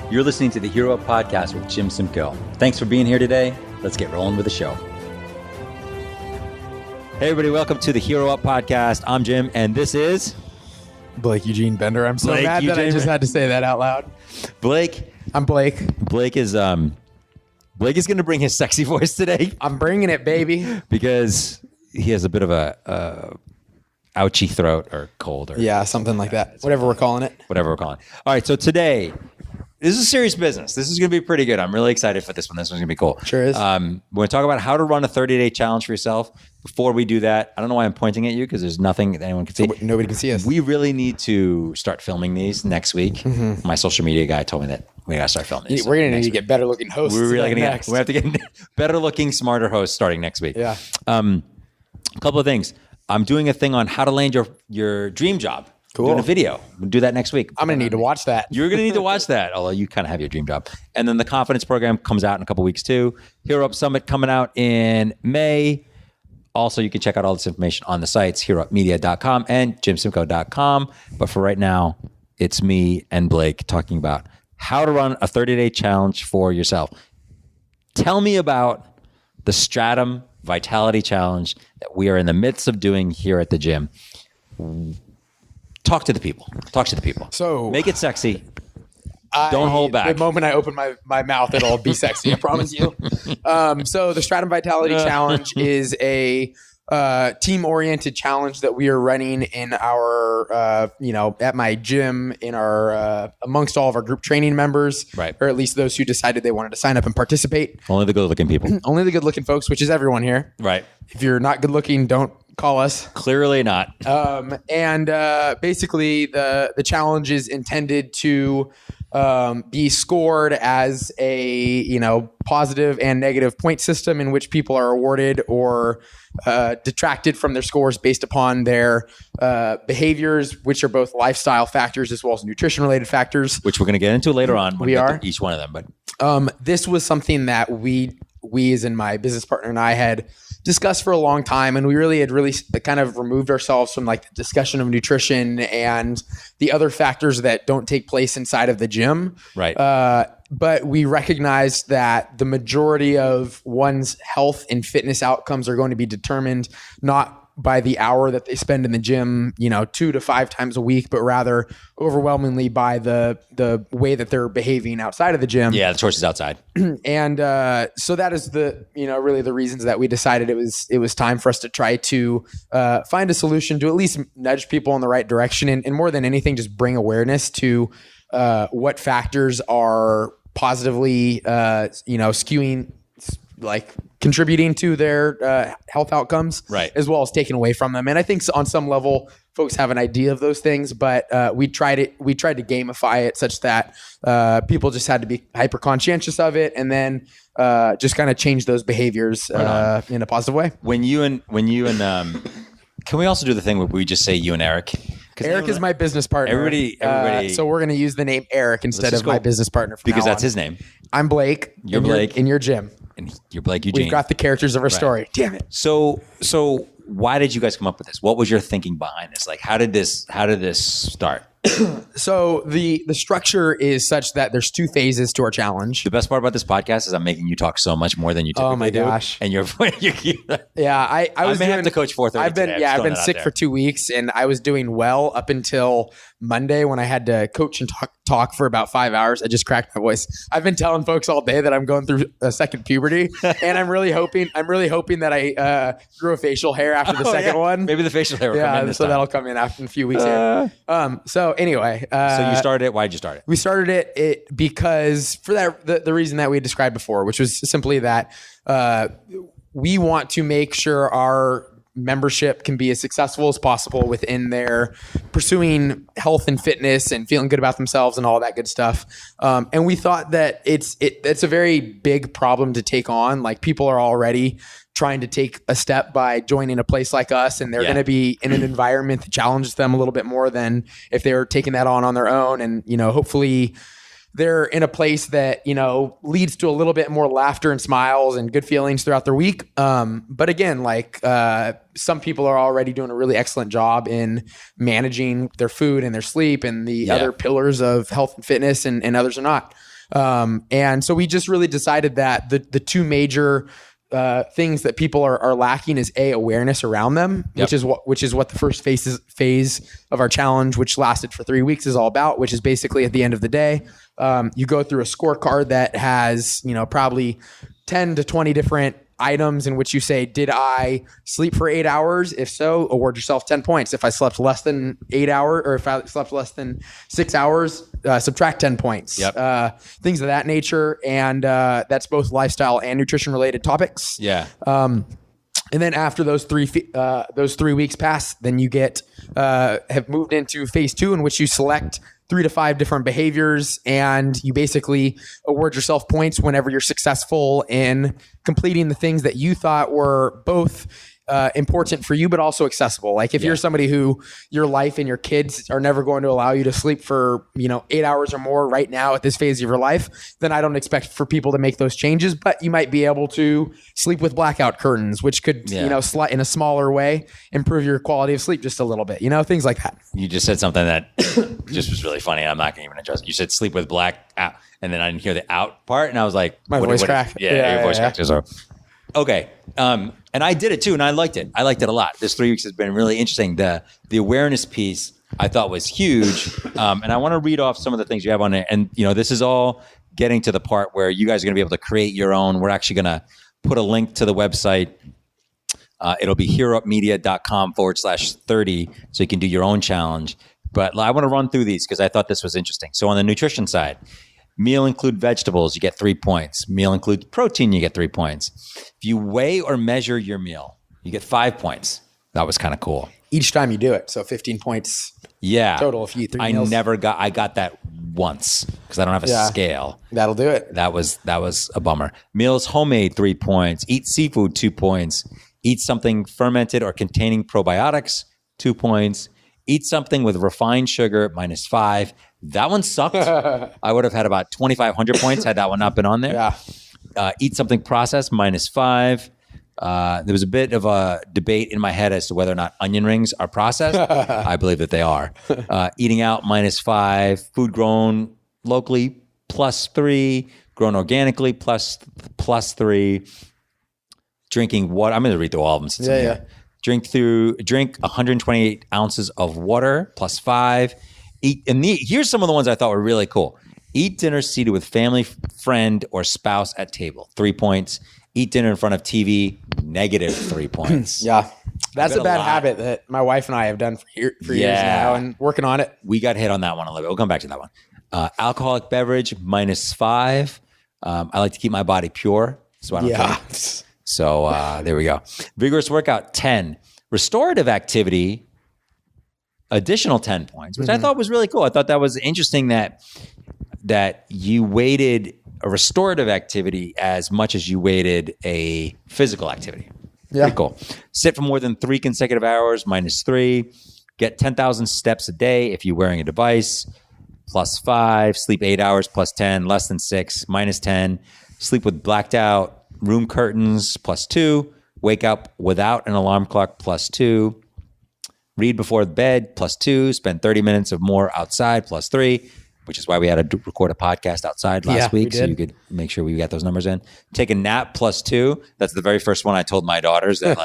You're listening to the Hero Up Podcast with Jim Simcoe. Thanks for being here today. Let's get rolling with the show. Hey, everybody. Welcome to the Hero Up Podcast. I'm Jim, and this is... Blake Eugene Bender. I'm so mad that I just had to say that out loud. Blake. I'm Blake. Blake is going to bring his sexy voice today. I'm bringing it, baby. Because he has a bit of a ouchy throat or cold. Or yeah, something like that. Whatever we're calling it. Whatever we're calling it. All right, so today... This is serious business. This is going to be pretty good. I'm really excited for this one. This one's going to be cool. Sure is. We're going to talk about how to run a 30-day challenge for yourself. Before we do that, I don't know why I'm pointing at you because there's nothing that anyone can see. Nobody can see us. We really need to start filming these next week. Mm-hmm. My social media guy told me that we got to start filming these. We're going to need to get better looking hosts. We're really going to have to get better looking, smarter hosts starting next week. Yeah. A couple of things. I'm doing a thing on how to land your dream job. Cool. Doing a video. We'll do that next week. I'm going to need to watch that. You're going to need to watch that, although you kind of have your dream job. And then the confidence program comes out in a couple weeks too. Hero Up Summit coming out in May. Also, you can check out all this information on the sites, heroupmedia.com and jimsimcoe.com. But for right now, it's me and Blake talking about how to run a 30-day challenge for yourself. Tell me about the Stratum Vitality Challenge that we are in the midst of doing here at the gym. Talk to the people. So make it sexy. Don't hold back. The moment I open my mouth, it'll be sexy. I promise you. So the Stratum Vitality Challenge is a team-oriented challenge that we are running in our, at my gym in our amongst all of our group training members, right? Or at least those who decided they wanted to sign up and participate. Only the good-looking people. Only the good-looking folks, which is everyone here, right? If you're not good-looking, don't call us. Clearly not. Basically, the challenge is intended to be scored as a positive and negative point system in which people are awarded or detracted from their scores based upon their behaviors, which are both lifestyle factors as well as nutrition related factors, which we're going to get into later on. We are each one of them, but this was something that we as in my business partner and I had discussed for a long time, and we had kind of removed ourselves from like the discussion of nutrition and the other factors that don't take place inside of the gym. Right. But we recognized that the majority of one's health and fitness outcomes are going to be determined not by the hour that they spend in the gym, 2 to 5 times a week, but rather overwhelmingly by the way that they're behaving outside of the gym. Yeah, the choices outside. And so that is really the reasons that we decided it was time for us to try to find a solution to at least nudge people in the right direction, and more than anything, just bring awareness to what factors are positively, skewing, like contributing to their health outcomes, right, as well as taken away from them. And I think on some level, folks have an idea of those things, but we tried to gamify it such that people just had to be hyper conscientious of it, and then just kind of change those behaviors in a positive way. When you and can we also do the thing where we just say you and Eric? Eric is my business partner. Everybody. So we're going to use the name Eric instead of my business partner because that's his name. I'm Blake. You're Blake. In your gym. And you're Blake Eugene. We've got the characters of our story. Damn it. So why did you guys come up with this? What was your thinking behind this? Like, how did this start? So the structure is such that there's 2 phases to our challenge. The best part about this podcast is I'm making you talk so much more than you typically do. Oh my gosh. And you're yeah, I may have to coach 4:30 I've been sick for 2 weeks, and I was doing well up until Monday when I had to coach and talk for about 5 hours. I just cracked my voice. I've been telling folks all day that I'm going through a second puberty, and I'm really hoping that I grew a facial hair after the second one. Maybe the facial hair will come in this time. That'll come in after a few weeks here. So anyway, so you started it. Why did you start it? We started it because for that the reason that we described before, which was simply that we want to make sure our membership can be as successful as possible within their pursuing health and fitness and feeling good about themselves and all that good stuff. And we thought that it's a very big problem to take on. Like, people are already trying to take a step by joining a place like us, and they're going to be in an environment that challenges them a little bit more than if they were taking that on their own. And, hopefully they're in a place that, leads to a little bit more laughter and smiles and good feelings throughout their week. But again, some people are already doing a really excellent job in managing their food and their sleep and the other pillars of health and fitness, and others are not. And so we just really decided that the two major things that people are lacking is awareness around them, which is what the first phase of our challenge, which lasted for 3 weeks, is all about. Which is basically at the end of the day, you go through a scorecard that has probably 10 to 20 different items in which you say, did I sleep for 8 hours? If so, award yourself 10 points. If I slept less than 8 hours, or if I slept less than 6 hours, subtract 10 points. Things of that nature. And that's both lifestyle and nutrition related topics. And then after those 3 weeks pass, then you have moved into phase 2, in which you select 3 to 5 different behaviors, and you basically award yourself points whenever you're successful in completing the things that you thought were both important for you, but also accessible. Like if you're somebody who your life and your kids are never going to allow you to sleep for 8 hours or more right now at this phase of your life, then I don't expect for people to make those changes. But you might be able to sleep with blackout curtains, which could in a smaller way improve your quality of sleep just a little bit. Things like that. You just said something that just was really funny. I'm not going to even address it. You said sleep with black out, and then I didn't hear the out part, and I was like, my voice cracked. Your voice cracked. So, okay. And I did it too, and I liked it. I liked it a lot. This 3 weeks has been really interesting. The awareness piece I thought was huge. And I want to read off some of the things you have on there. And this is all getting to the part where you guys are going to be able to create your own. We're actually going to put a link to the website. It'll be hereupmedia.com/30, so you can do your own challenge. But I want to run through these because I thought this was interesting. So on the nutrition side, meal include vegetables, you get 3 points. Meal includes protein, you get 3 points. If you weigh or measure your meal, you get 5 points. That was kind of cool. Each time you do it, so 15 points. Total if you eat 3 meals. I got that once because I don't have a scale. That'll do it. That was a bummer. Meals homemade, 3 points. Eat seafood, 2 points. Eat something fermented or containing probiotics, 2 points. Eat something with refined sugar, -5. That one sucked. I would have had about 2,500 points had that one not been on there. Eat something processed, -5. There was a bit of a debate in my head as to whether or not onion rings are processed. I believe that they are. Eating out, -5. Food grown locally, +3. Grown organically, +3. Drinking water. I'm going to read through all of them. Since I'm here. Drink 128 ounces of water, +5. Here's some of the ones I thought were really cool. Eat dinner seated with family, friend, or spouse at table, 3 points. Eat dinner in front of TV, -3 points. That's a bad habit that my wife and I have done for years now, and working on it. We got hit on that one a little bit. We'll come back to that one. Alcoholic beverage, -5. I like to keep my body pure, so I don't drink. So there we go. Vigorous workout, 10. Restorative activity, additional 10 points, which I thought was really cool. I thought that was interesting that you weighted a restorative activity as much as you weighted a physical activity. Pretty cool. Sit for more than 3 consecutive hours, -3. Get 10,000 steps a day if you're wearing a device, +5. Sleep 8 hours, +10. Less than 6, -10. Sleep with blacked out room curtains, +2. Wake up without an alarm clock, +2. Read before bed, +2. Spend 30 minutes or more outside, +3, which is why we had to record a podcast outside last week, so you could make sure we got those numbers in. Take a nap, +2. That's the very first one I told my daughters that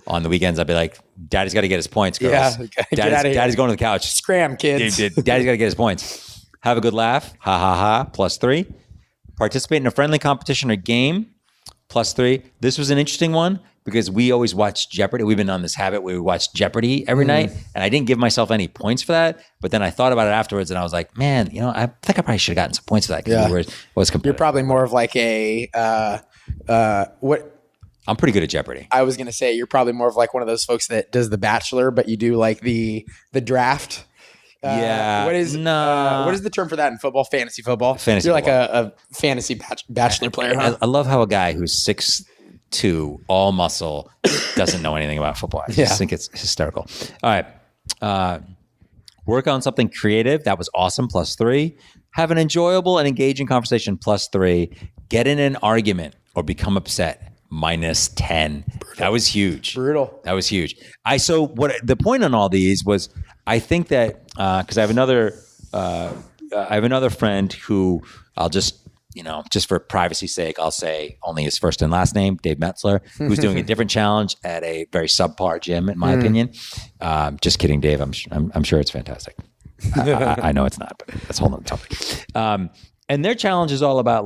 on the weekends, I'd be like, Daddy's got to get his points, girls. Daddy's going to the couch. Scram, kids. Daddy's got to get his points. Have a good laugh, ha, +3. Participate in a friendly competition or game, +3. This was an interesting one because we always watch Jeopardy. We've been on this habit where we watch Jeopardy every night, and I didn't give myself any points for that. But then I thought about it afterwards, and I was like, man, I think I probably should have gotten some points for that because it was competitive. You're probably more of like I'm pretty good at Jeopardy. I was going to say you're probably more of like one of those folks that does The Bachelor, but you do like the draft. What is the term for that in football? Fantasy football. You're like a fantasy bachelor player. Huh? I love how a guy who's 6'2", all muscle, doesn't know anything about football. I just think it's hysterical. All right. Work on something creative. That was awesome. +3. Have an enjoyable and engaging conversation. +3. Get in an argument or become upset. -10. Brutal. That was huge. Brutal. That was huge. So what the point on all these was, I think that because I have another friend who I'll just just for privacy's sake, I'll say only his first and last name, Dave Metzler, who's doing a different challenge at a very subpar gym, in my opinion. Just kidding, Dave. I'm sure it's fantastic. I know it's not, but that's a whole nother topic. And their challenge is all about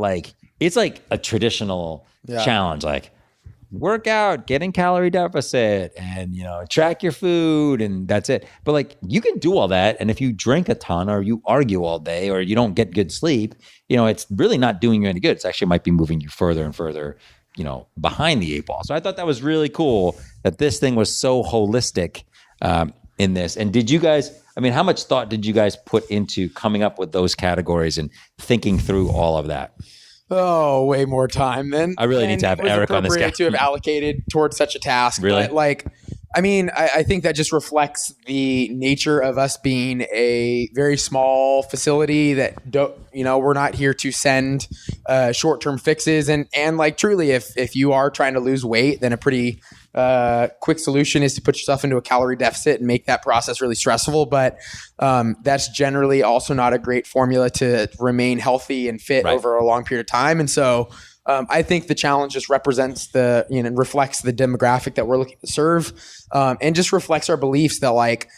it's like a traditional challenge, like work out, get in calorie deficit, and track your food, and that's it. But you can do all that, and if you drink a ton or you argue all day or you don't get good sleep, it's really not doing you any good. It's actually might be moving you further and further, behind the 8 ball. So I thought that was really cool that this thing was so holistic in this. And did you guys, how much thought did you guys put into coming up with those categories and thinking through all of that? Oh, way more time than I really need to have Eric on this guy to have allocated towards such a task. Really? But I think that just reflects the nature of us being a very small facility that we're not here to send short-term fixes. And truly, if you are trying to lose weight, then a pretty quick solution is to put yourself into a calorie deficit and make that process really stressful. But that's generally also not a great formula to remain healthy and fit over a long period of time. And so I think the challenge just represents reflects the demographic that we're looking to serve, and just reflects our beliefs that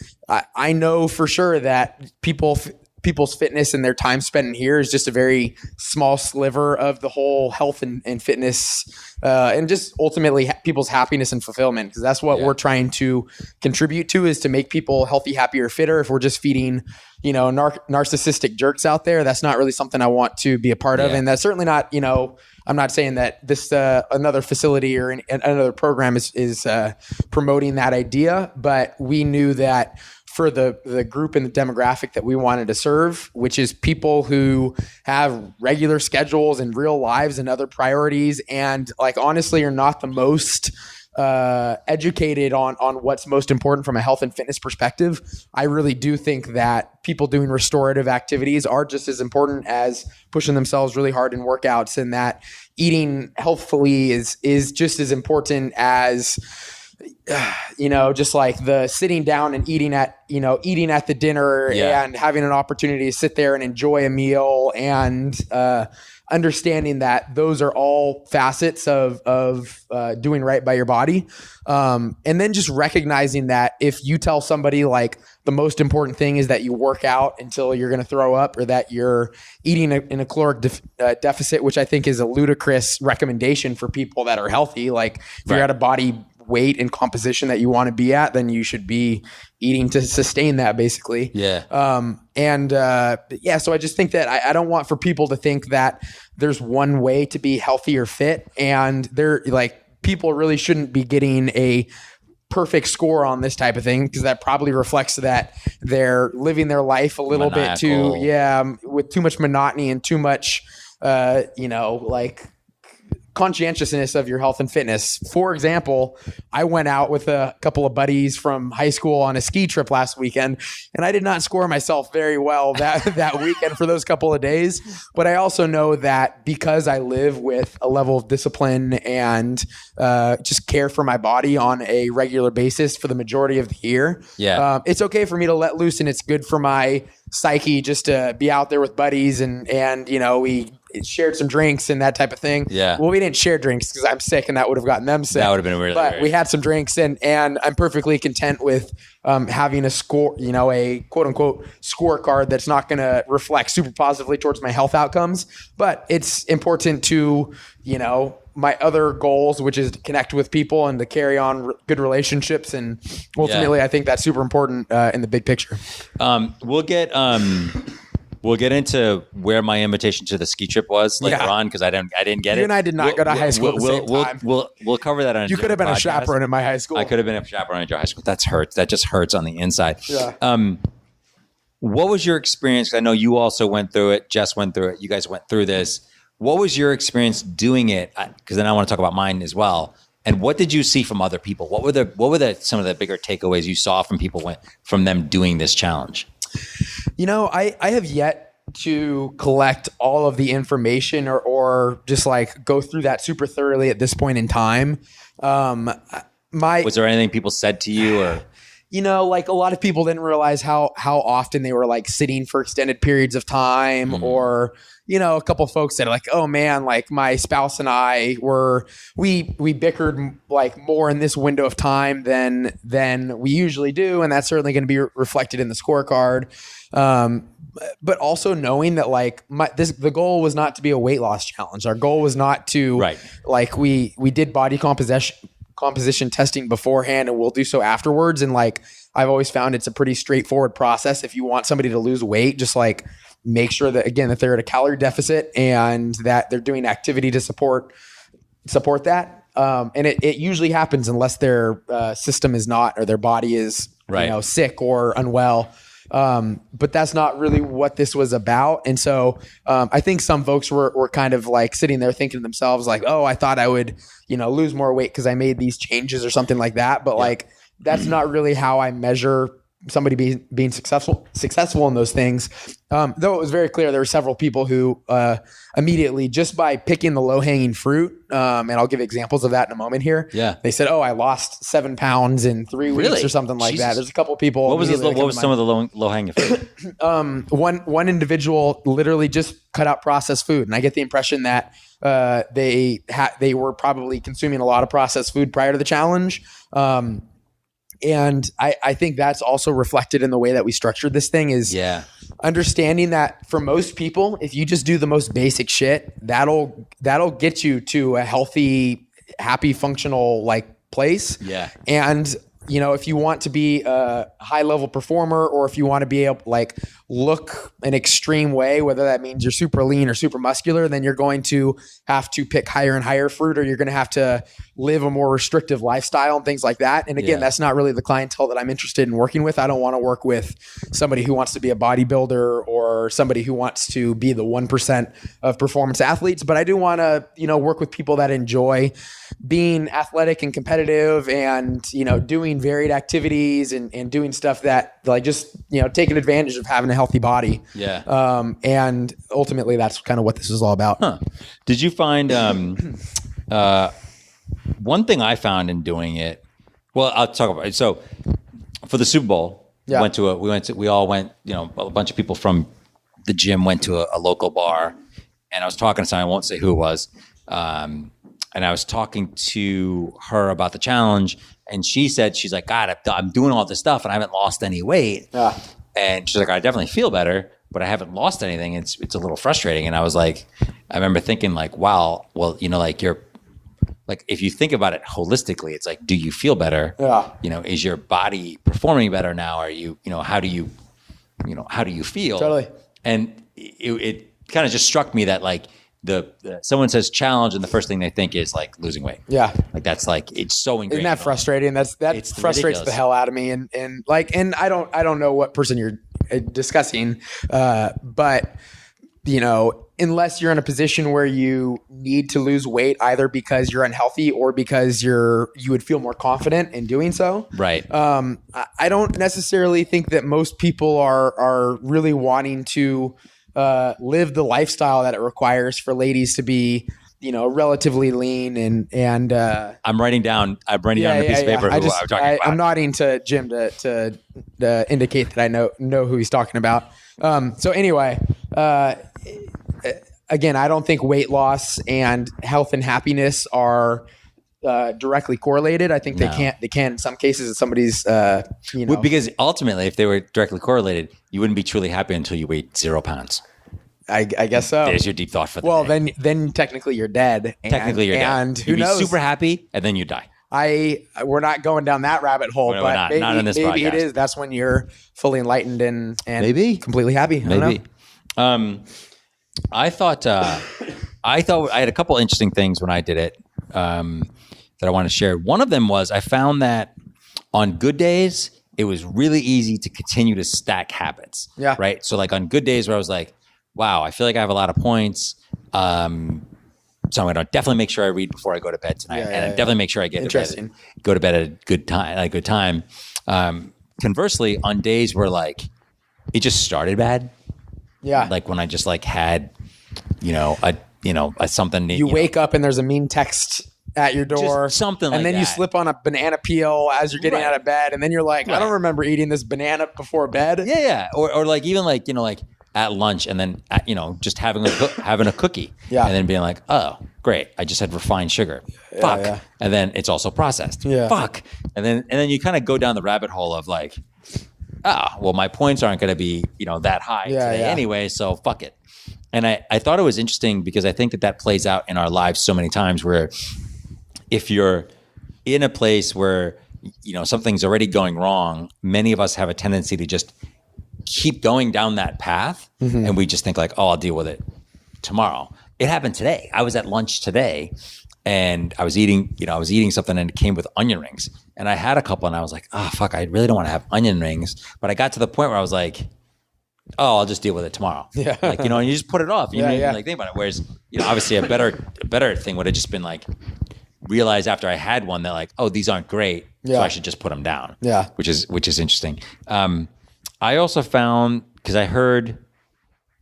I know for sure that people's fitness and their time spent in here is just a very small sliver of the whole health and fitness, and just ultimately people's happiness and fulfillment. Because that's what we're trying to contribute to, is to make people healthy, happier, fitter. If we're just feeding, narcissistic jerks out there, that's not really something I want to be a part of. And that's certainly not, I'm not saying that this another facility or another program is promoting that idea, but we knew that for the group and the demographic that we wanted to serve, which is people who have regular schedules and real lives and other priorities, and honestly are not the most educated on what's most important from a health and fitness perspective. I really do think that people doing restorative activities are just as important as pushing themselves really hard in workouts, and that eating healthfully is just as important as just the sitting down and eating at the dinner and having an opportunity to sit there and enjoy a meal, and understanding that those are all facets of doing right by your body. And then just recognizing that if you tell somebody the most important thing is that you work out until you're going to throw up, or that you're eating in a caloric deficit, which I think is a ludicrous recommendation for people that are healthy. If you're at a body weight and composition that you want to be at, then you should be eating to sustain that, basically. So I just think that I don't want for people to think that there's one way to be healthy or fit, and people really shouldn't be getting a perfect score on this type of thing, because that probably reflects that they're living their life a little bit too, with too much monotony and too much, conscientiousness of your health and fitness. For example, I went out with a couple of buddies from high school on a ski trip last weekend, and I did not score myself very well that weekend for those couple of days. But I also know that because I live with a level of discipline and just care for my body on a regular basis for the majority of the year, it's okay for me to let loose, and it's good for my psyche just to be out there with buddies and we shared some drinks and that type of thing. Well, we didn't share drinks because I'm sick, and that would have gotten them sick. That would have been really But weird. we had some drinks, and I'm perfectly content with having a score, a quote unquote scorecard that's not going to reflect super positively towards my health outcomes. But it's important to, my other goals, which is to connect with people and to carry on good relationships. And ultimately, I think that's super important in the big picture. We'll get into where my invitation to the ski trip was later on, because I didn't get it. You and I did not go to high school at the same time. We'll cover that on. You could have been podcast. a chaperone at my high school. I could have been a chaperone at your high school. That hurts. That just hurts on the inside. What was your experience? 'Cause I know you also went through it. Jess went through it. You guys went through this. What was your experience doing it? Because then I want to talk about mine as well. And what did you see from other people? What were some of the bigger takeaways you saw from people from them doing this challenge? I have yet to collect all of the information or just go through that super thoroughly at this point in time. Was there anything people said to you or? like a lot of people didn't realize how often they were like sitting for extended periods of time, or a couple of folks said like, oh man, like my spouse and I we bickered like more in this window of time than we usually do, and that's certainly going to be reflected in the scorecard. But also knowing that like the goal was not to be a weight loss challenge. Our goal was not to like we did body composition testing beforehand, and we'll do so afterwards. And like I've always found it's a pretty straightforward process. If you want somebody to lose weight, just like make sure that again that they're at a calorie deficit and that they're doing activity to support that. And it usually happens unless their system is not, or their body is sick or unwell. But that's not really what this was about. And so I think some folks were kind of like sitting there thinking to themselves like, oh, I thought I would, lose more weight because I made these changes or something like that. But like, that's not really how I measure somebody being successful in those things. Though it was very clear there were several people who immediately, just by picking the low hanging fruit, and I'll give examples of that in a moment here. Yeah, they said, "Oh, I lost 7 pounds in 3 weeks or something like that." There's a couple of people. What was some of the low hanging fruit? One individual literally just cut out processed food, and I get the impression that they were probably consuming a lot of processed food prior to the challenge. And I think that's also reflected in the way that we structured this thing is understanding that for most people, if you just do the most basic shit, that'll get you to a healthy, happy, functional like place. Yeah. And if you want to be a high level performer, or if you want to be able like look an extreme way, whether that means you're super lean or super muscular, then you're going to have to pick higher and higher fruit, or you're going to have to live a more restrictive lifestyle and things like that. And again, that's not really the clientele that I'm interested in working with. I don't want to work with somebody who wants to be a bodybuilder or somebody who wants to be the 1% of performance athletes, but I do want to, work with people that enjoy being athletic and competitive and, doing varied activities and doing stuff that like just, taking advantage of having a healthy body. Yeah. And ultimately that's kind of what this is all about. Huh. Did you find, one thing I found in doing it, well, I'll talk about it. So for the Super Bowl, we all went, a bunch of people from the gym went to a local bar, and I was talking to someone, I won't say who it was. And I was talking to her about the challenge, and she said, she's like, God, I'm doing all this stuff and I haven't lost any weight. Yeah. And she's like, I definitely feel better, but I haven't lost anything. It's a little frustrating. And I was like, I remember thinking like, wow, well, like you're like, if you think about it holistically, it's like, do you feel better? Yeah. Is your body performing better now? Are you, how do you feel? Totally. And it kind of just struck me that like, someone says challenge and the first thing they think is like losing weight. Yeah. Like that's like, it's so ingrained. Isn't that frustrating? That frustrates ridiculous. The hell out of me. And I don't know what person you're discussing. But unless you're in a position where you need to lose weight, either because you're unhealthy or because you would feel more confident in doing so. Right. I don't necessarily think that most people are really wanting to live the lifestyle that it requires for ladies to be, relatively lean and I'm writing down on a piece of paper who I'm talking about. I'm nodding to Jim to indicate that I know who he's talking about. So anyway, again, I don't think weight loss and health and happiness are directly correlated. I think they can in some cases. If somebody's, because ultimately, if they were directly correlated, you wouldn't be truly happy until you weighed 0 pounds. I guess so. There's your deep thought for the day. Then technically you're dead. Technically you're dead. And who knows? You'd be super happy, and then you die. We're not going down that rabbit hole, but not in this maybe podcast. It is. That's when you're fully enlightened and maybe completely happy. Maybe. I thought I had a couple interesting things when I did it that I want to share. One of them was I found that on good days, it was really easy to continue to stack habits. Yeah. Right. So like on good days where I was like, wow, I feel like I have a lot of points. So I'm going to definitely make sure I read before I go to bed tonight. And definitely make sure I go to bed at a good time. Conversely, on days where like it just started bad. Yeah. Like when I just like had, a something. You wake up and there's a mean text at your door, Just something like and then that. you slip on a banana peel as you're getting Right. out of bed, and then you're like, I don't remember eating this banana before bed. Yeah. Or like even like, like at lunch and then, just having a cookie Yeah. and then being like, oh, great. I just had refined sugar. Fuck. yeah. And then it's also processed. Yeah. Fuck. And then you kind of go down the rabbit hole of like, well, my points aren't going to be, that high today anyway. So fuck it. And I thought it was interesting because I think that plays out in our lives so many times where if you're in a place where, something's already going wrong, many of us have a tendency to just keep going down that path. And we just think like, oh, I'll deal with it tomorrow. It happened today. I was at lunch today and I was eating something and it came with onion rings. And I had a couple and I was like, oh, fuck, I really don't want to have onion rings. But I got to the point where I was like, oh, I'll just deal with it tomorrow. Yeah. Like, and you just put it off. You know, like think about it. Whereas, obviously a better thing would have just been like, realize after I had one that like, oh, these aren't great. So I should just put them down. Yeah. Which is interesting. I also found, because I heard,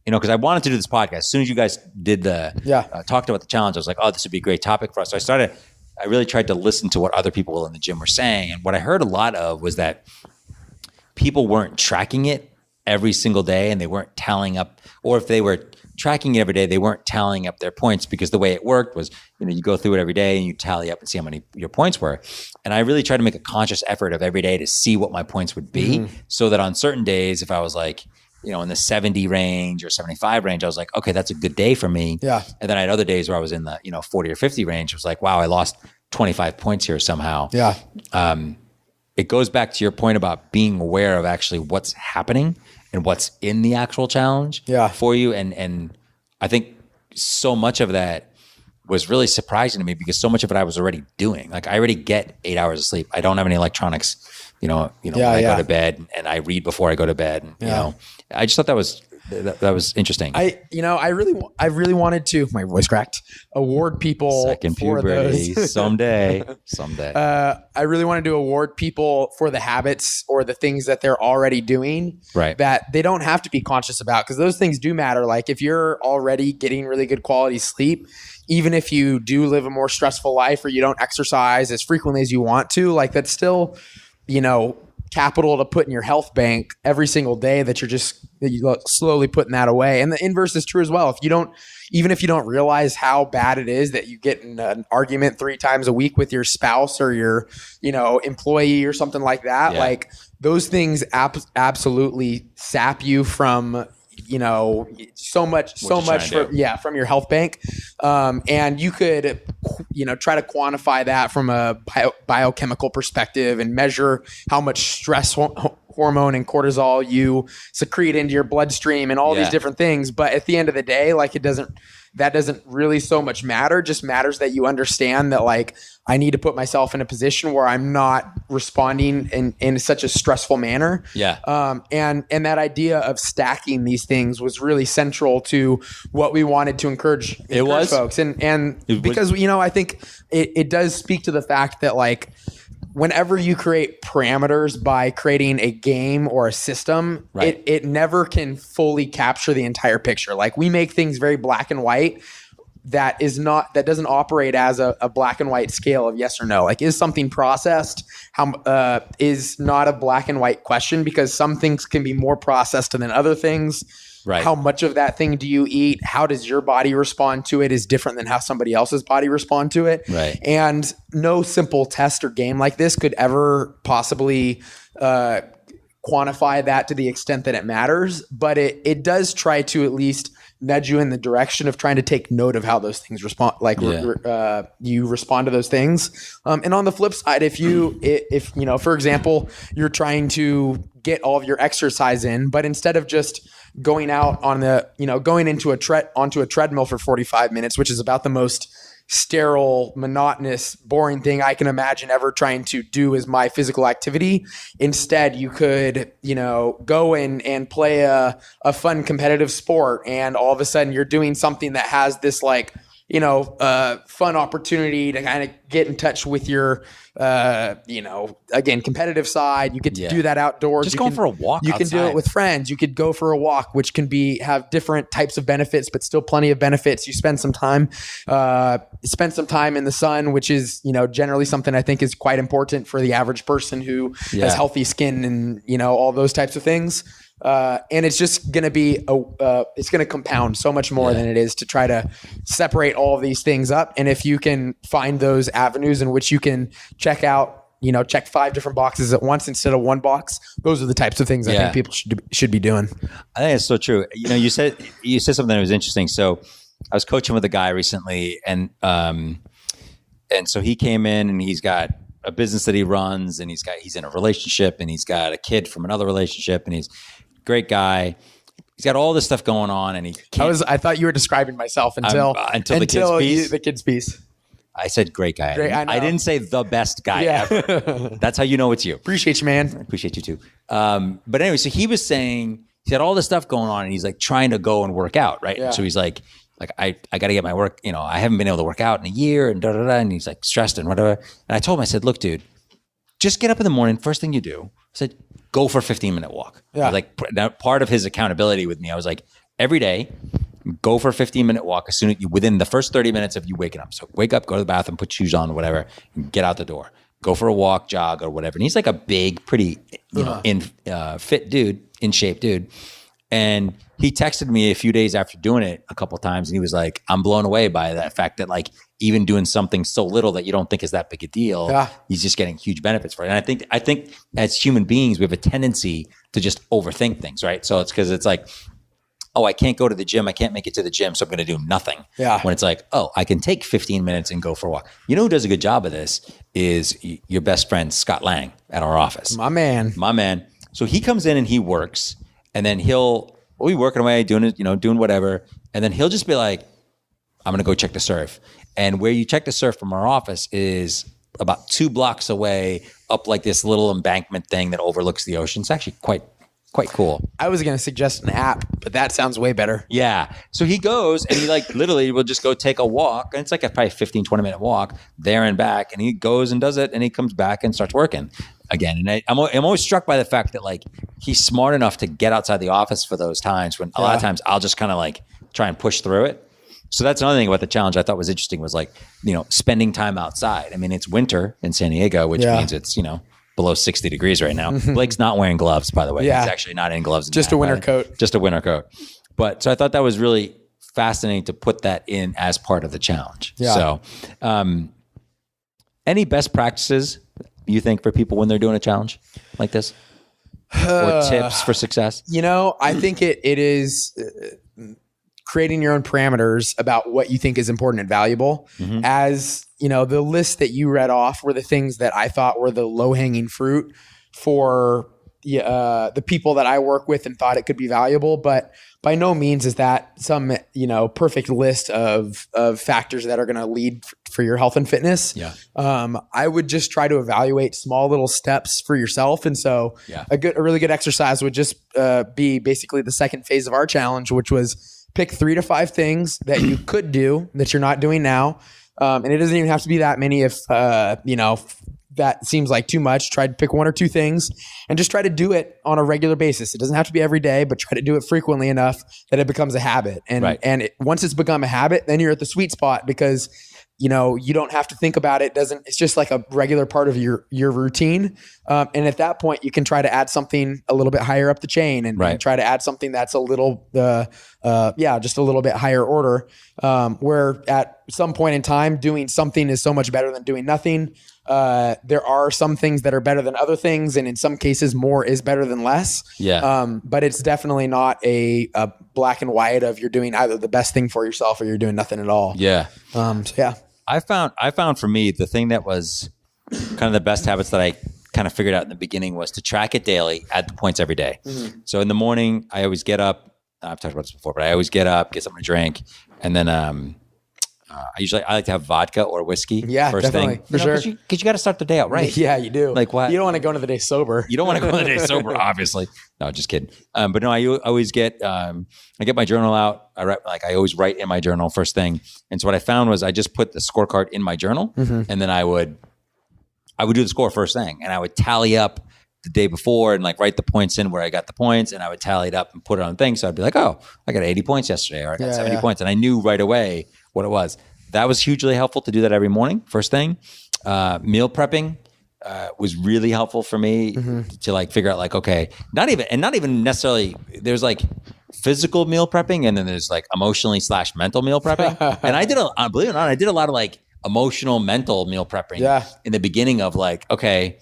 because I wanted to do this podcast. As soon as you guys did talked about the challenge, I was like, oh, this would be a great topic for us. So I really tried to listen to what other people in the gym were saying. And what I heard a lot of was that people weren't tracking it every single day and they weren't tallying up, or if they were tracking it every day, they weren't tallying up their points, because the way it worked was, you go through it every day and you tally up and see how many your points were. And I really tried to make a conscious effort of every day to see what my points would be, so that on certain days, if I was like, in the 70 range or 75 range, I was like, okay, that's a good day for me. Yeah. And then I had other days where I was in the, 40 or 50 range. I was like, wow, I lost 25 points here somehow. Yeah. It goes back to your point about being aware of actually what's happening and what's in the actual challenge for you. And I think so much of that was really surprising to me, because so much of it I was already doing. Like, I already get 8 hours of sleep. I don't have any electronics, when I go to bed, and I read before I go to bed. And, I just thought that was interesting. I really wanted to, my voice cracked, award people second for puberty those. someday. I really wanted to award people for the habits or the things that they're already doing, right, that they don't have to be conscious about, because those things do matter. Like, if you're already getting really good quality sleep, even if you do live a more stressful life or you don't exercise as frequently as you want to, like, that's still, capital to put in your health bank every single day that you're slowly putting that away. And the inverse is true as well. Even if you don't realize how bad it is that you get in an argument 3 times a week with your spouse or your, employee or something like that, like, those things absolutely sap you from, so much from your health bank. And you could, try to quantify that from a biochemical perspective and measure how much stress hormone and cortisol you secrete into your bloodstream and all these different things. But at the end of the day, like, that doesn't really so much matter. It just matters that you understand that, like, I need to put myself in a position where I'm not responding in such a stressful manner. Yeah. And that idea of stacking these things was really central to what we wanted to encourage folks. And because, I think it does speak to the fact that, like, whenever you create parameters by creating a game or a system, it never can fully capture the entire picture. Like, we make things very black and white. That doesn't operate as a black and white scale of yes or no. Like, is something processed? Is not a black and white question, because some things can be more processed than other things. Right. How much of that thing do you eat? How does your body respond to it is different than how somebody else's body respond to it. Right. And no simple test or game like this could ever possibly quantify that to the extent that it matters. But it does try to at least nudge you in the direction of trying to take note of how those things respond, like you respond to those things. And on the flip side, if for example, you're trying to get all of your exercise in, but instead of just going out on going onto a treadmill for 45 minutes, which is about the most sterile, monotonous, boring thing I can imagine ever trying to do as my physical activity. Instead, you could, go in and play a fun competitive sport, and all of a sudden you're doing something that has this, like, fun opportunity to kind of get in touch with your, again, competitive side. You get to do that outdoors. Just going for a walk You outside. can do it with friends. You could go for a walk, which can have different types of benefits, but still plenty of benefits. You spend some time in the sun, which is, generally something I think is quite important for the average person who has healthy skin and, all those types of things. And it's just going to be it's going to compound so much more than it is to try to separate all of these things up. And if you can find those avenues in which you can check 5 different boxes at once instead of one box, those are the types of things I think people should be doing. I think it's so true. You said something that was interesting. So I was coaching with a guy recently, and so he came in and he's got a business that he runs, and he's in a relationship, and he's got a kid from another relationship, and he's a great guy. He's got all this stuff going on, and he can't. I thought you were describing myself until the kids piece. I said great guy. I didn't say the best guy ever. That's how you know it's you. Appreciate you, man. I appreciate you too. But anyway, so he was saying he's got all this stuff going on, and he's like trying to go and work out, right? Yeah. So he's like I got to get my work. I haven't been able to work out in a year, and and he's like stressed and whatever. And I told him, I said, look, dude, just get up in the morning. First thing you do, I said, go for a 15-minute walk. Yeah. Now, part of his accountability with me, I was like, every day, go for a 15-minute walk as soon as within the first 30 minutes of you waking up. So wake up, go to the bathroom, put shoes on, whatever, and get out the door. Go for a walk, jog, or whatever. And he's like a big, pretty, fit dude, in shape dude. And he texted me a few days after doing it a couple of times, and he was like, I'm blown away by that fact that like even doing something so little that you don't think is that big a deal, he's just getting huge benefits for it. And I think as human beings, we have a tendency to just overthink things, right? So it's because it's like, oh, I can't go to the gym. I can't make it to the gym, so I'm going to do nothing. Yeah. When it's like, oh, I can take 15 minutes and go for a walk. You know who does a good job of this is your best friend, Scott Lang, at our office. My man. So he comes in and he works, and then we'll be working away, doing it, doing whatever. And then he'll just be like, I'm going to go check the surf. And where you check the surf from our office is about 2 blocks away up like this little embankment thing that overlooks the ocean. It's actually quite cool. I was going to suggest an app, but that sounds way better. Yeah. So he goes and he like literally will just go take a walk. And it's like a probably 15, 20 minute walk there and back. And he goes and does it, and he comes back and starts working again. And I'm always struck by the fact that like he's smart enough to get outside the office for those times when a lot of times I'll just kind of like try and push through it. So that's another thing about the challenge I thought was interesting was like, spending time outside. I mean, it's winter in San Diego, which means it's, below 60 degrees right now. Blake's not wearing gloves, by the way. Yeah. He's actually not in gloves. Just a winter coat. Just a winter coat. But so I thought that was really fascinating to put that in as part of the challenge. Yeah. So any best practices you think for people when they're doing a challenge like this? Or tips for success? I think it is creating your own parameters about what you think is important and valuable. Mm-hmm. As the list that you read off were the things that I thought were the low-hanging fruit for the people that I work with and thought it could be valuable. But by no means is that some perfect list of factors that are going to lead for your health and fitness. Yeah. I would just try to evaluate small little steps for yourself. And so a really good exercise would just be basically the second phase of our challenge, which was pick 3 to 5 things that you could do that you're not doing now. And it doesn't even have to be that many if that seems like too much. Try to pick 1 or 2 things and just try to do it on a regular basis. It doesn't have to be every day, but try to do it frequently enough that it becomes a habit. And once it's become a habit, then you're at the sweet spot because you don't have to think about it. It's just like a regular part of your routine. And at that point you can try to add something a little bit higher up the chain and try to add something that's a little, just a little bit higher order. Where at some point in time, doing something is so much better than doing nothing. There are some things that are better than other things. And in some cases more is better than less. Yeah. But it's definitely not a black and white of you're doing either the best thing for yourself or you're doing nothing at all. Yeah. I found for me, the thing that was kind of the best habits that I kind of figured out in the beginning was to track it daily, add the points every day. Mm-hmm. So in the morning, I always get up. I've talked about this before, but I always get up, get something to drink, and then I like to have vodka or whiskey. Yeah, first definitely, thing. for sure. Because you got to start the day out right. Yeah, you do. Like what? You don't want to go into the day sober. You don't want to go into the day sober, obviously. No, just kidding. But no, I always get I get my journal out. I always write in my journal first thing. And so what I found was I just put the scorecard in my journal, and then I would do the score first thing, and I would tally up the day before and like write the points in where I got the points, and I would tally it up and put it on things. So I'd be like, oh, I got 80 points yesterday, or I got 70 points. And I knew right away what it was. That was hugely helpful to do that every morning, first thing. Meal prepping was really helpful for me to like figure out like, okay, not even necessarily, there's like physical meal prepping, and then there's like emotionally / mental meal prepping. And I believe it or not, I did a lot of like emotional, mental meal prepping in the beginning of like, okay,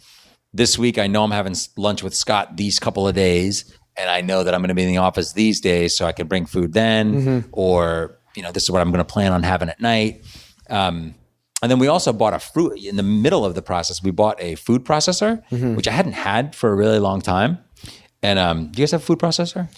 this week I know I'm having lunch with Scott these couple of days, and I know that I'm going to be in the office these days, so I can bring food then, or this is what I'm going to plan on having at night. And then we also bought in the middle of the process, we bought a food processor, which I hadn't had for a really long time. And do you guys have a food processor?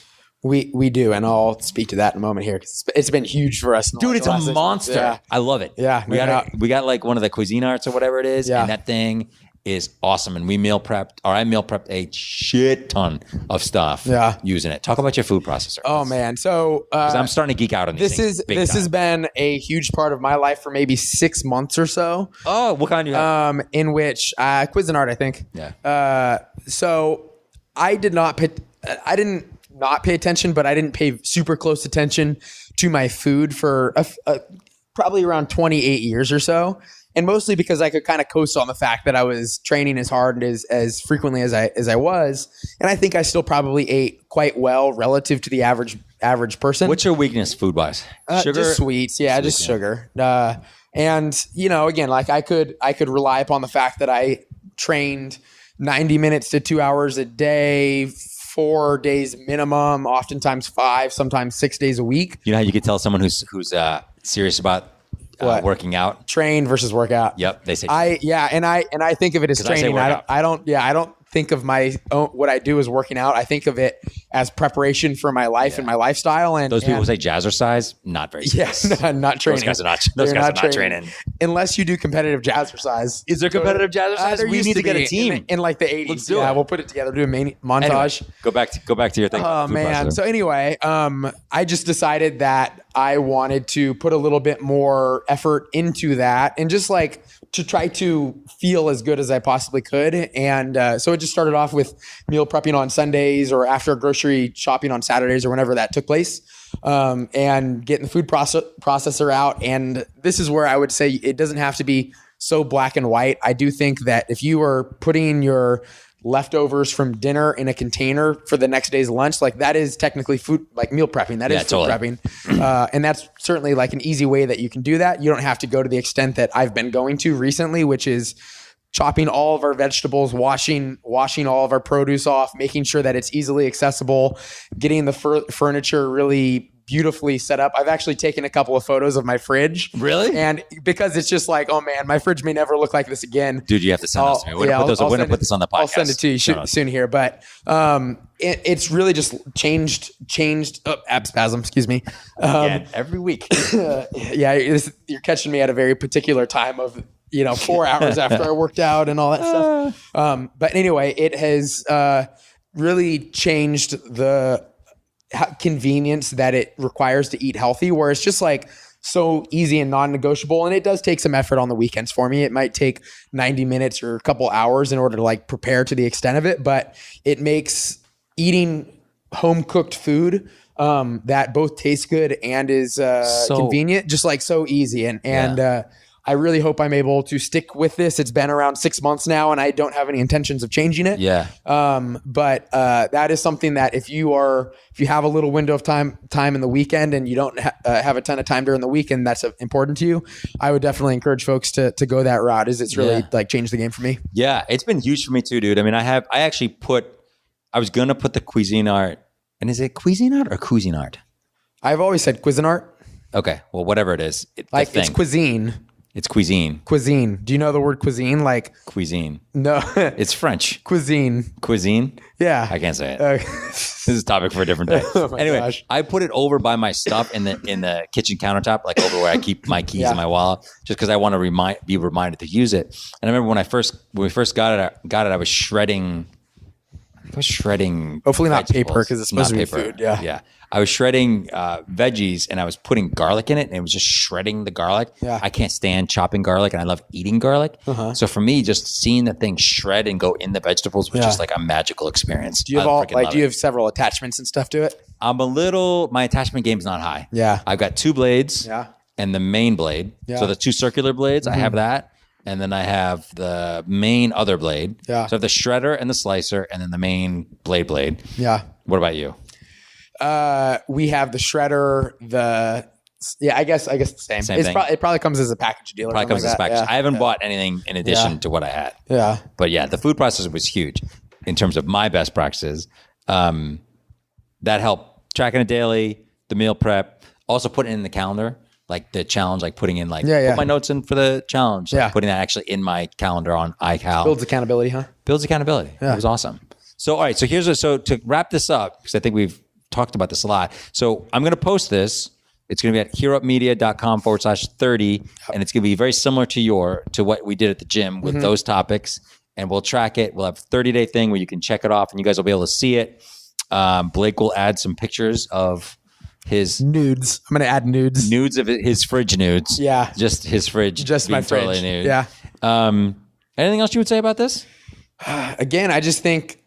We do, and I'll speak to that in a moment here because it's been huge for us. Dude, it's a monster. Yeah. I love it. Yeah, we got like one of the Cuisinarts or whatever it is, and that thing is awesome. And I meal prepped a shit ton of stuff using it. Talk about your food processor. Oh man. So I'm starting to geek out on these things. This has been a huge part of my life for maybe 6 months or so. Oh, what kind do you have? In which Cuisinart, I think. Yeah. So I didn't not pay attention, but I didn't pay super close attention to my food for probably around 28 years or so. And mostly because I could kind of coast on the fact that I was training as hard and as frequently as I was. And I think I still probably ate quite well relative to the average person. What's your weakness food-wise? Sugar? Just sweets. Yeah, just sugar. And, again, like I could rely upon the fact that I trained 90 minutes to 2 hours a day, 4 days minimum, oftentimes 5, sometimes 6 days a week. You know how you could tell someone who's serious about working out? Train versus workout. Yep, they say. And I think of it as training. I don't think of what I do as working out. I think of it as preparation for my life and my lifestyle. And those people who say jazzercise, not very serious. Yes, not training. Those guys are not training. Unless you do competitive jazzercise. Is there competitive jazzercise? We need to get a team in like the 80s. Let's do it. We'll put it together. Do a montage. Anyway, go back to your thing. Oh man. So anyway, I just decided that I wanted to put a little bit more effort into that and just like to try to feel as good as I possibly could. And so it just started off with meal prepping on Sundays or after grocery shopping on Saturdays or whenever that took place, and getting the food processor out. And this is where I would say it doesn't have to be so black and white. I do think that if you are putting your leftovers from dinner in a container for the next day's lunch, like that is technically food, like meal prepping. That is food prepping. And that's certainly like an easy way that you can do that. You don't have to go to the extent that I've been going to recently, which is chopping all of our vegetables, washing all of our produce off, making sure that it's easily accessible, getting the furniture really beautifully set up. I've actually taken a couple of photos of my fridge. Really? And because it's just like, oh man, my fridge may never look like this again. Dude, you have to send those to me. We're going to put this on the podcast. I'll send it to you soon here. But it's really just changed. Ab spasm, excuse me. Every week. Yeah, you're catching me at a very particular time of 4 hours after I worked out and all that stuff. But anyway, it has really changed the convenience that it requires to eat healthy, where it's just like so easy and non-negotiable. And it does take some effort on the weekends for me. It might take 90 minutes or a couple hours in order to like prepare to the extent of it, but it makes eating home cooked food that both tastes good and is convenient, just like so easy. And I really hope I'm able to stick with this. It's been around 6 months now, and I don't have any intentions of changing it. Yeah. But that is something that if you have a little window of time in the weekend and you don't have a ton of time during the weekend, that's important to you. I would definitely encourage folks to go that route. It's really like changed the game for me. Yeah, it's been huge for me too, dude. I mean, I was gonna put the Cuisinart, and is it Cuisinart or Cuisinart? I've always said Cuisinart. Okay, well, whatever it is, it's cuisine. It's cuisine. Cuisine. Do you know the word cuisine? Like Cuisine. no, It's French. cuisine. Cuisine? Yeah, I can't say it. Okay. This is a topic for a different day. Oh my Anyway, gosh. I put it over by my stuff in the kitchen countertop, like over where I keep my keys and my wallet, just because I want to be reminded to use it. And I remember when we first got it, I was shredding. Hopefully not vegetables. paper because it's supposed Not to be paper. food. Yeah. Yeah. I was shredding veggies and I was putting garlic in it and it was just shredding the garlic. Yeah. I can't stand chopping garlic and I love eating garlic. So for me, just seeing the thing shred and go in the vegetables was just like a magical experience. Do you have do you have several attachments and stuff to it? My attachment game's not high. Yeah. I've got 2 blades and the main blade. Yeah. So the 2 circular blades, I have that. And then I have the main other blade. Yeah. So I have the shredder and the slicer and then the main blade. Yeah. What about you? We have the shredder, I guess the same. Same thing. It probably comes as a package deal. Probably comes as a package. Yeah. I haven't bought anything in addition to what I had. Yeah. But yeah, the food processor was huge in terms of my best practices. That helped tracking it daily, the meal prep, also putting it in the calendar, like the challenge, like putting in put my notes in for the challenge, like putting that actually in my calendar on iCal. Builds accountability, huh? Builds accountability. Yeah. It was awesome. So, all right. So to wrap this up, because I think we've talked about this a lot. So I'm going to post this. It's going to be at hereupmedia.com/30. And it's going to be very similar to what we did at the gym with those topics. And we'll track it. We'll have a 30-day thing where you can check it off and you guys will be able to see it. Blake will add some pictures of his nudes. I'm going to add nudes. Nudes of his fridge nudes. Yeah. Just his fridge. Just my fridge. Nude. Yeah. Anything else you would say about this? Again, I just think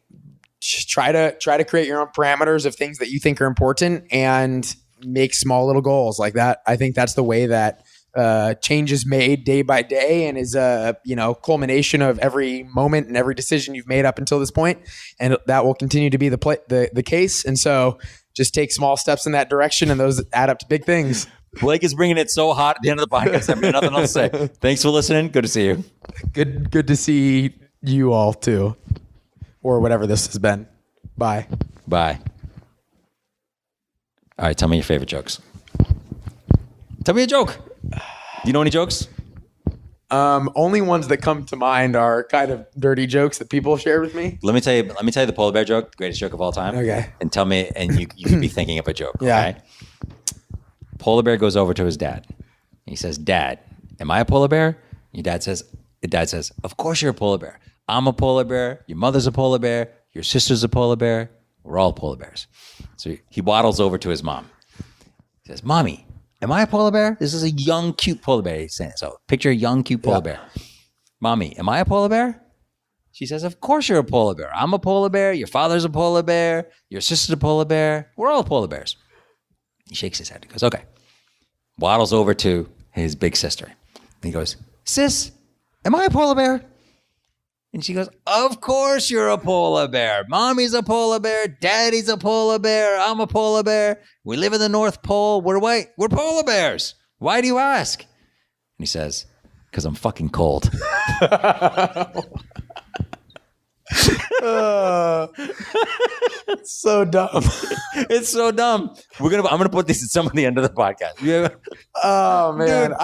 try to create your own parameters of things that you think are important and make small little goals like that. I think that's the way that change is made day by day and is a culmination of every moment and every decision you've made up until this point, and that will continue to be the case. And so just take small steps in that direction, and those add up to big things. Blake is bringing it so hot at the end of the podcast. I have nothing else to say. Thanks for listening. Good to see you. Good to see you all too, or whatever this has been. Bye. All right, tell me your favorite jokes. Tell me a joke. Do you know any jokes? Only ones that come to mind are kind of dirty jokes that people shared with me. Let me tell you the polar bear joke, the greatest joke of all time. Okay. And tell me, and you can be thinking of a joke. Yeah. Okay? Polar bear goes over to his dad. He says, "Dad, am I a polar bear?" Your dad says, "Of course you're a polar bear. I'm a polar bear. Your mother's a polar bear. Your sister's a polar bear. We're all polar bears." So he waddles over to his mom. He says, "Mommy, am I a polar bear?" This is a young, cute polar bear. He's saying, so picture a young, cute polar bear. "Mommy, am I a polar bear?" She says, "Of course you're a polar bear. I'm a polar bear. Your father's a polar bear. Your sister's a polar bear. We're all polar bears." He shakes his head. He goes, "Okay." Waddles over to his big sister. And he goes, "Sis, am I a polar bear?" And she goes, "Of course you're a polar bear. Mommy's a polar bear. Daddy's a polar bear. I'm a polar bear. We live in the North Pole. We're polar bears. Why do you ask?" And he says, "Because I'm fucking cold." It's so dumb. It's so dumb. I'm gonna put this at some of the end of the podcast. Oh man, Dude.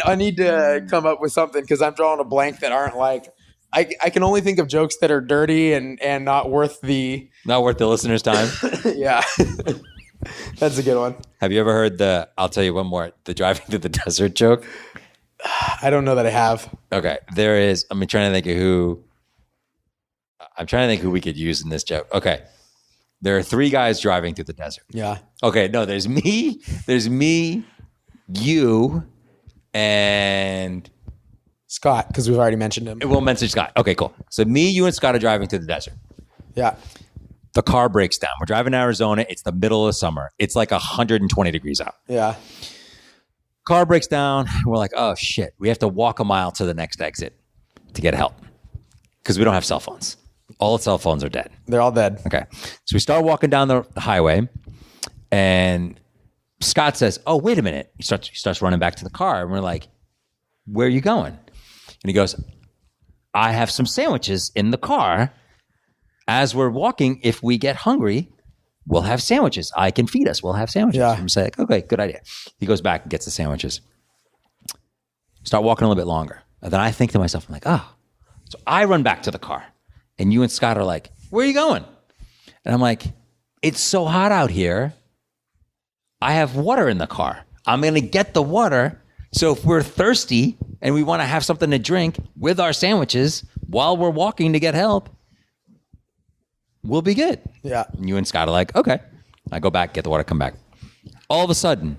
I need to come up with something because I'm drawing a blank that aren't like. I can only think of jokes that are dirty and not worth the listener's time. Yeah. That's a good one. Have you ever heard I'll tell you one more, the driving through the desert joke? I don't know that I have. Okay. I'm trying to think who we could use in this joke. Okay. There are 3 guys driving through the desert. Yeah. Okay. No, there's me, you, and Scott, because we've already mentioned him. we'll mention Scott. Okay, cool. So me, you, and Scott are driving through the desert. Yeah. The car breaks down. We're driving to Arizona. It's the middle of summer. It's like 120 degrees out. Yeah. Car breaks down. We're like, oh shit. We have to walk a mile to the next exit to get help because we don't have cell phones. All the cell phones are dead. They're all dead. Okay. So we start walking down the highway and Scott says, "Oh, wait a minute." He starts running back to the car and we're like, "Where are you going?" And he goes, "I have some sandwiches in the car. As we're walking, if we get hungry, we'll have sandwiches. I can feed us. We'll have sandwiches." Yeah. I'm like, "Okay, good idea." He goes back and gets the sandwiches. Start walking a little bit longer. And then I think to myself, I'm like, oh. So I run back to the car. And you and Scott are like, where are you going? And I'm like, it's so hot out here. I have water in the car. I'm going to get the water. So if we're thirsty and we want to have something to drink with our sandwiches while we're walking to get help, we'll be good. Yeah. And you and Scott are like, okay. I go back, get the water, come back. All of a sudden,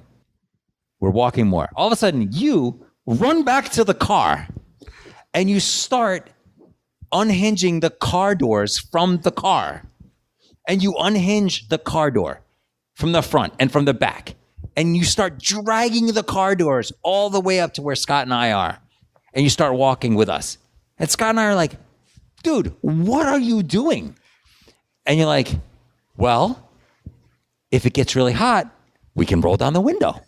we're walking more. All of a sudden, you run back to the car and you start unhinging the car doors from the car. And you unhinge the car door from the front and from the back. And you start dragging the car doors all the way up to where Scott and I are. And you start walking with us. And Scott and I are like, dude, what are you doing? And you're like, well, if it gets really hot, we can roll down the window.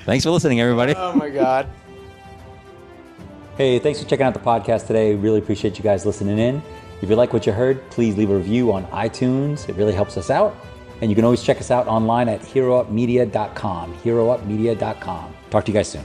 Thanks for listening, everybody. Oh my God. Hey, thanks for checking out the podcast today. Really appreciate you guys listening in. If you like what you heard, please leave a review on iTunes. It really helps us out. And you can always check us out online at heroupmedia.com. Heroupmedia.com. Talk to you guys soon.